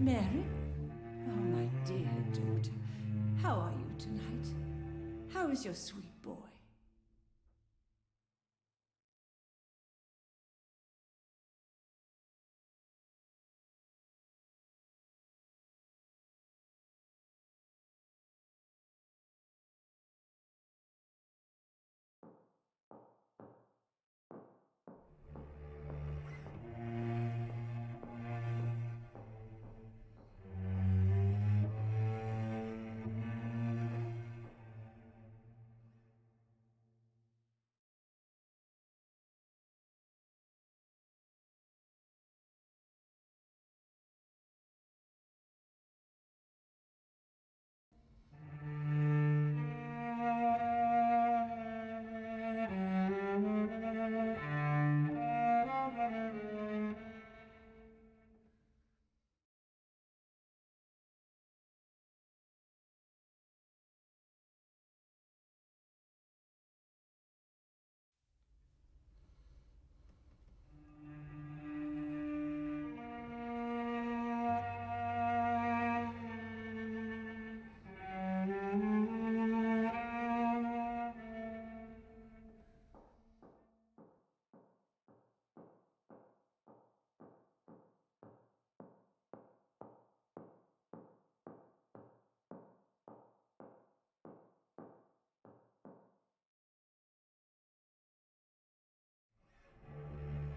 Mary? Oh, my dear daughter. How are you tonight? How is your sweet boy?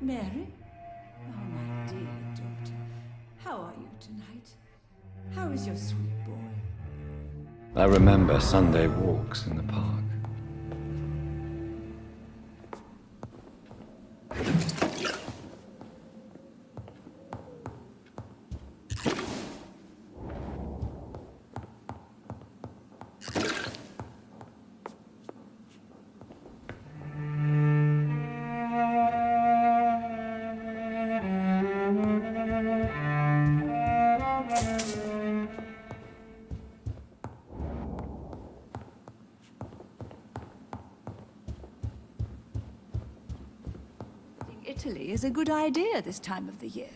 Mary? Oh, my dear daughter. How are you tonight? How is your sweet boy? I remember Sunday walks in the park. Italy is a good idea this time of the year.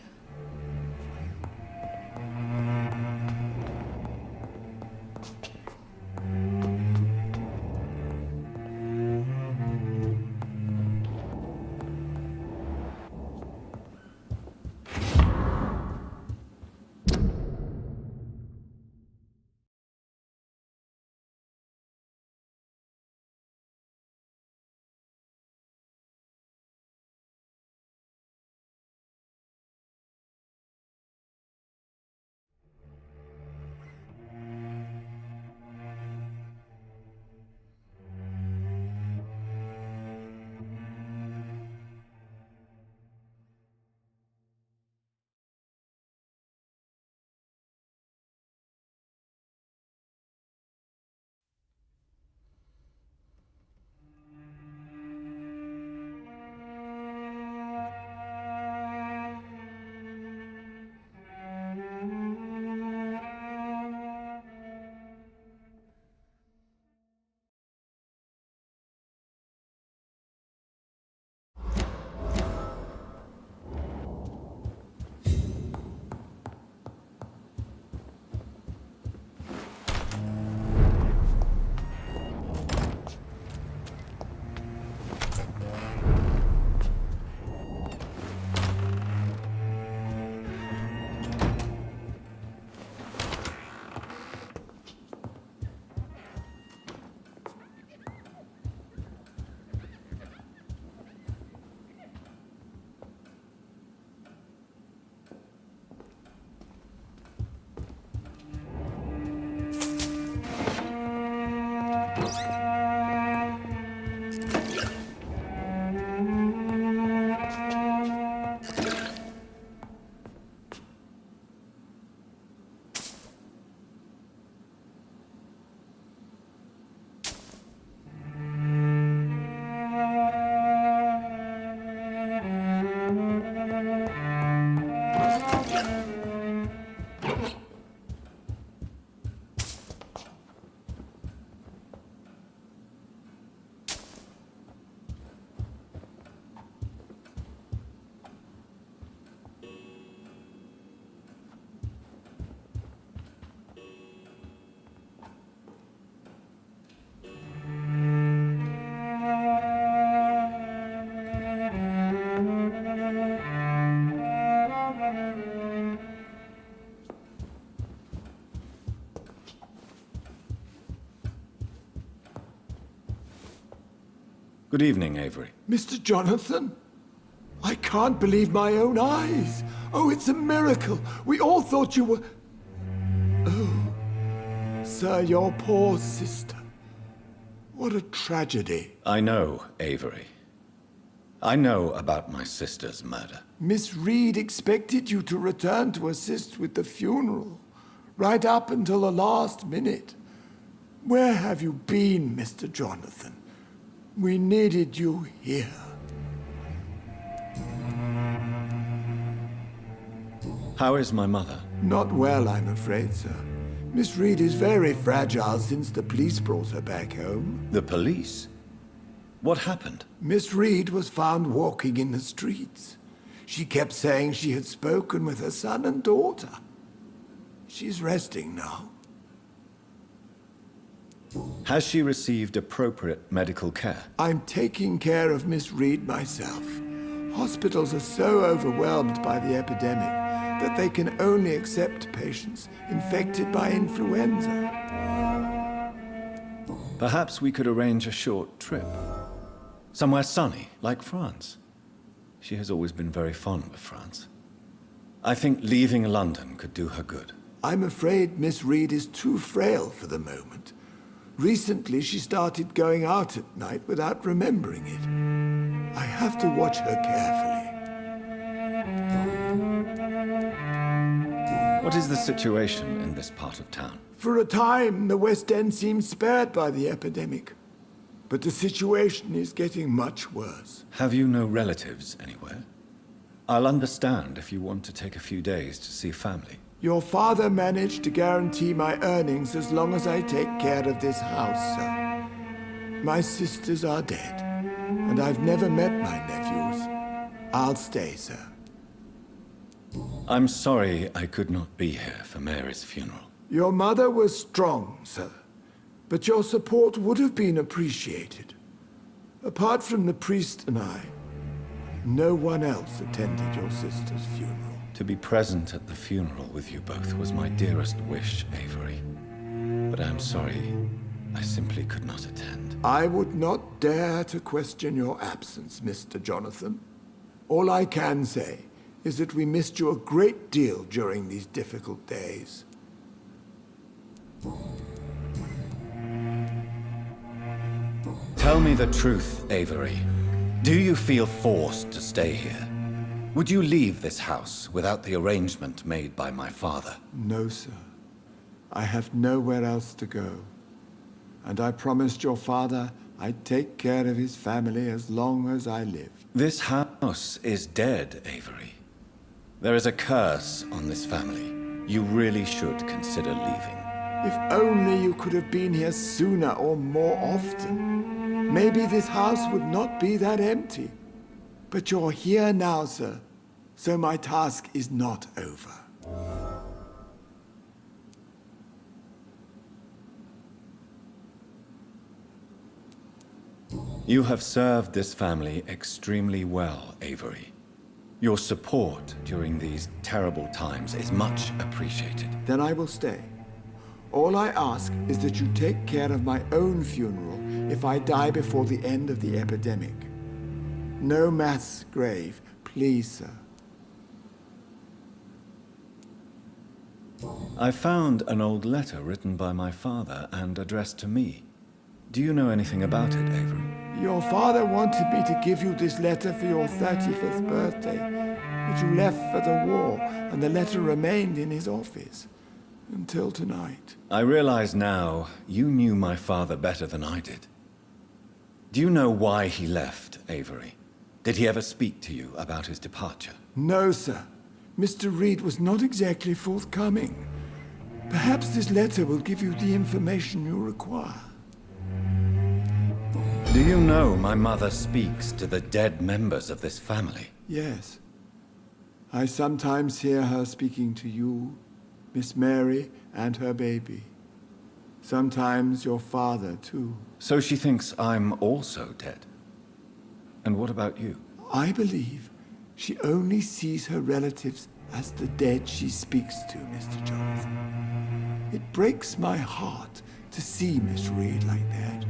Good evening, Avery. Mr. Jonathan? I can't believe my own eyes. Oh, it's a miracle. We all thought you were... Oh, sir, your poor sister. What a tragedy. I know, Avery. I know about my sister's murder. Miss Reed expected you to return to assist with the funeral, right up until the last minute. Where have you been, Mr. Jonathan? We needed you here. How is my mother? Not well, I'm afraid, sir. Miss Reed is very fragile since the police brought her back home. The police? What happened? Miss Reed was found walking in the streets. She kept saying she had spoken with her son and daughter. She's resting now. Has she received appropriate medical care? I'm taking care of Miss Reed myself. Hospitals are so overwhelmed by the epidemic that they can only accept patients infected by influenza. Perhaps we could arrange a short trip. Somewhere sunny, like France. She has always been very fond of France. I think leaving London could do her good. I'm afraid Miss Reed is too frail for the moment. Recently, she started going out at night without remembering it. I have to watch her carefully. What is the situation in this part of town? For a time, the West End seemed spared by the epidemic. But the situation is getting much worse. Have you no relatives anywhere? I'll understand if you want to take a few days to see family. Your father managed to guarantee my earnings as long as I take care of this house, sir. My sisters are dead, and I've never met my nephews. I'll stay, sir. I'm sorry I could not be here for Mary's funeral. Your mother was strong, sir, but your support would have been appreciated. Apart from the priest and I, no one else attended your sister's funeral. To be present at the funeral with you both was my dearest wish, Avery. But I'm sorry, I simply could not attend. I would not dare to question your absence, Mr. Jonathan. All I can say is that we missed you a great deal during these difficult days. Tell me the truth, Avery. Do you feel forced to stay here? Would you leave this house without the arrangement made by my father? No, sir. I have nowhere else to go. And I promised your father I'd take care of his family as long as I live. This house is dead, Avery. There is a curse on this family. You really should consider leaving. If only you could have been here sooner or more often. Maybe this house would not be that empty. But you're here now, sir, so my task is not over. You have served this family extremely well, Avery. Your support during these terrible times is much appreciated. Then I will stay. All I ask is that you take care of my own funeral if I die before the end of the epidemic. No mass grave, please, sir. I found an old letter written by my father and addressed to me. Do you know anything about it, Avery? Your father wanted me to give you this letter for your 35th birthday, but you left for the war, and the letter remained in his office until tonight. I realize now you knew my father better than I did. Do you know why he left, Avery? Did he ever speak to you about his departure? No, sir. Mr. Reed was not exactly forthcoming. Perhaps this letter will give you the information you require. Do you know my mother speaks to the dead members of this family? Yes. I sometimes hear her speaking to you, Miss Mary, and her baby. Sometimes your father, too. So she thinks I'm also dead. And what about you? I believe she only sees her relatives as the dead she speaks to, Mr. Jonathan. It breaks my heart to see Miss Reed like that.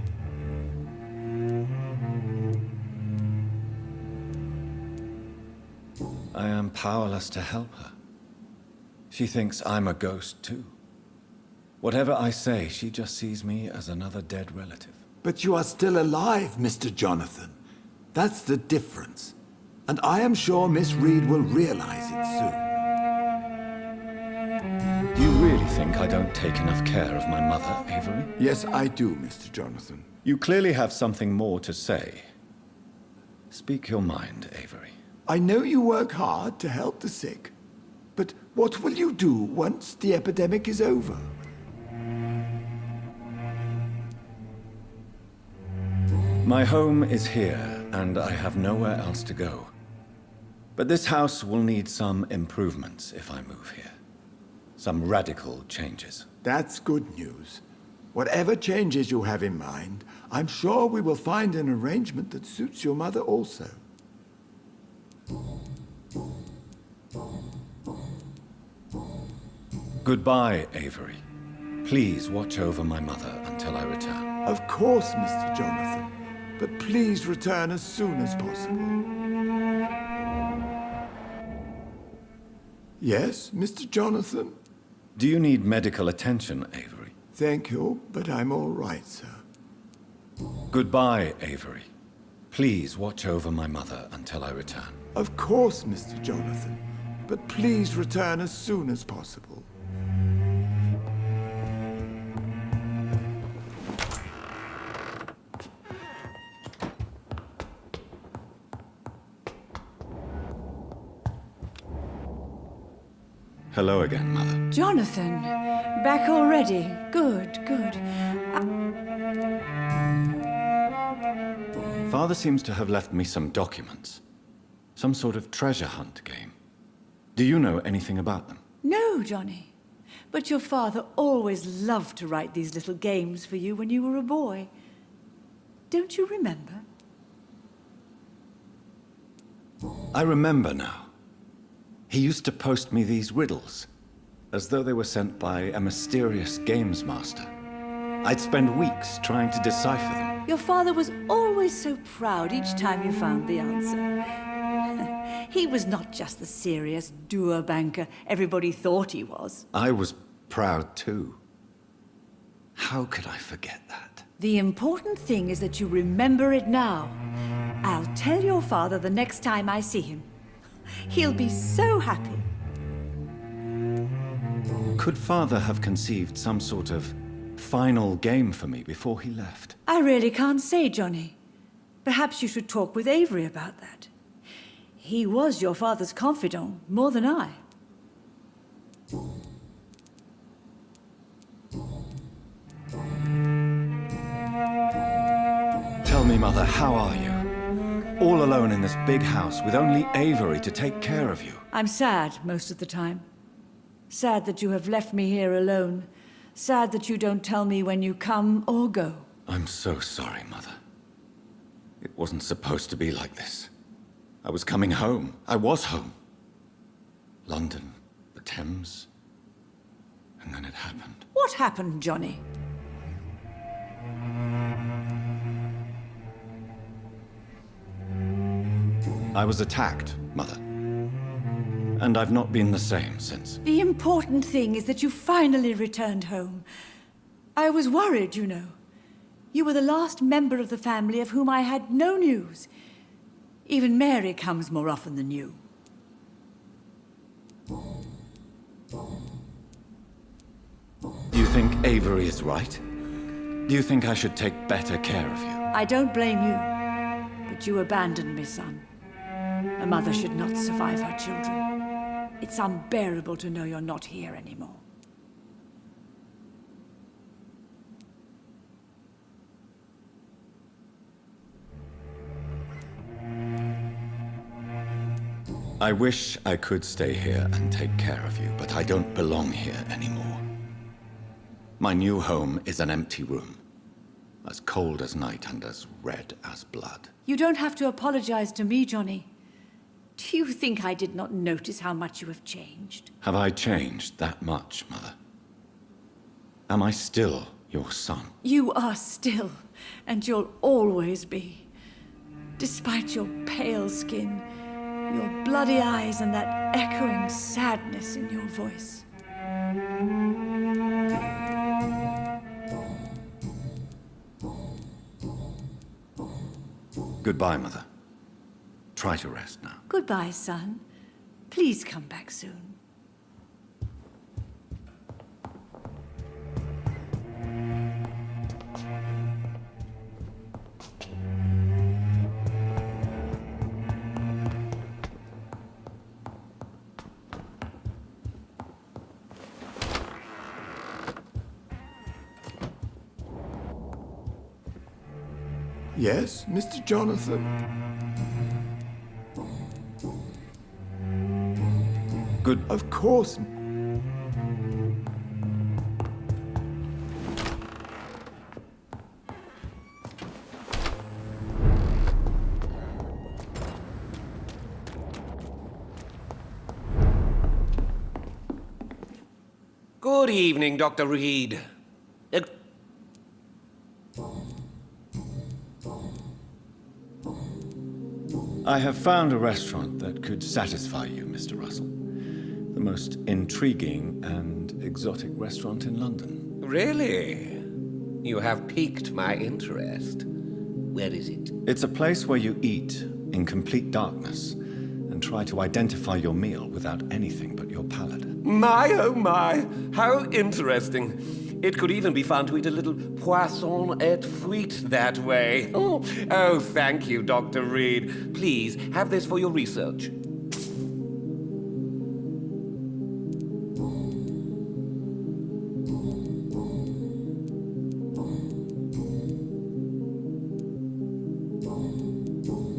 I am powerless to help her. She thinks I'm a ghost too. Whatever I say, she just sees me as another dead relative. But you are still alive, Mr. Jonathan. That's the difference. And I am sure Miss Reed will realize it soon. Do you really think I don't take enough care of my mother, Avery? Yes, I do, Mr. Jonathan. You clearly have something more to say. Speak your mind, Avery. I know you work hard to help the sick, but what will you do once the epidemic is over? My home is here, and I have nowhere else to go. But this house will need some improvements if I move here. Some radical changes. That's good news. Whatever changes you have in mind, I'm sure we will find an arrangement that suits your mother also. Goodbye, Avery. Please watch over my mother until I return. Of course, Mr. Jonathan. But please return as soon as possible. Yes, Mr. Jonathan? Do you need medical attention, Avery? Thank you, but I'm all right, sir. Goodbye, Avery. Please watch over my mother until I return. Of course, Mr. Jonathan. But please return as soon as possible. Hello again, Mother. Jonathan, back already. Good, good. Father seems to have left me some documents. Some sort of treasure hunt game. Do you know anything about them? No, Johnny. But your father always loved to write these little games for you when you were a boy. Don't you remember? I remember now. He used to post me these riddles, as though they were sent by a mysterious games master. I'd spend weeks trying to decipher them. Your father was always so proud each time you found the answer. He was not just the serious doer banker everybody thought he was. I was proud too. How could I forget that? The important thing is that you remember it now. I'll tell your father the next time I see him. He'll be so happy. Could Father have conceived some sort of final game for me before he left? I really can't say, Johnny. Perhaps you should talk with Avery about that. He was your father's confidant, more than I. Tell me, Mother, how are you? All alone in this big house with only Avery to take care of you. I'm sad most of the time. Sad that you have left me here alone. Sad that you don't tell me when you come or go. I'm so sorry, Mother. It wasn't supposed to be like this. I was coming home. I was home. London, the Thames, and then it happened. What happened, Johnny? I was attacked, Mother. And I've not been the same since. The important thing is that you finally returned home. I was worried, you know. You were the last member of the family of whom I had no news. Even Mary comes more often than you. Do you think Avery is right? Do you think I should take better care of you? I don't blame you, but you abandoned me, son. A mother should not survive her children. It's unbearable to know you're not here anymore. I wish I could stay here and take care of you, but I don't belong here anymore. My new home is an empty room, as cold as night and as red as blood. You don't have to apologize to me, Johnny. Do you think I did not notice how much you have changed? Have I changed that much, Mother? Am I still your son? You are still, and you'll always be. Despite your pale skin, Your bloody eyes and that echoing sadness in your voice. Goodbye, Mother. Try to rest now. Goodbye, son. Please come back soon. Yes, Mr. Jonathan? Good. Of course. Good evening, Dr. Reed. I have found a restaurant that could satisfy you, Mr. Russell. The most intriguing and exotic restaurant in London. Really? You have piqued my interest. Where is it? It's a place where you eat in complete darkness and try to identify your meal without anything but your palate. My, oh my, how interesting. It could even be fun to eat a little poisson et frites that way. Oh, thank you, Dr. Reed. Please, have this for your research.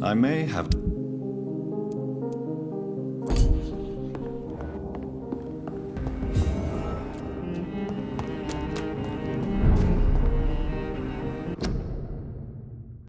I may have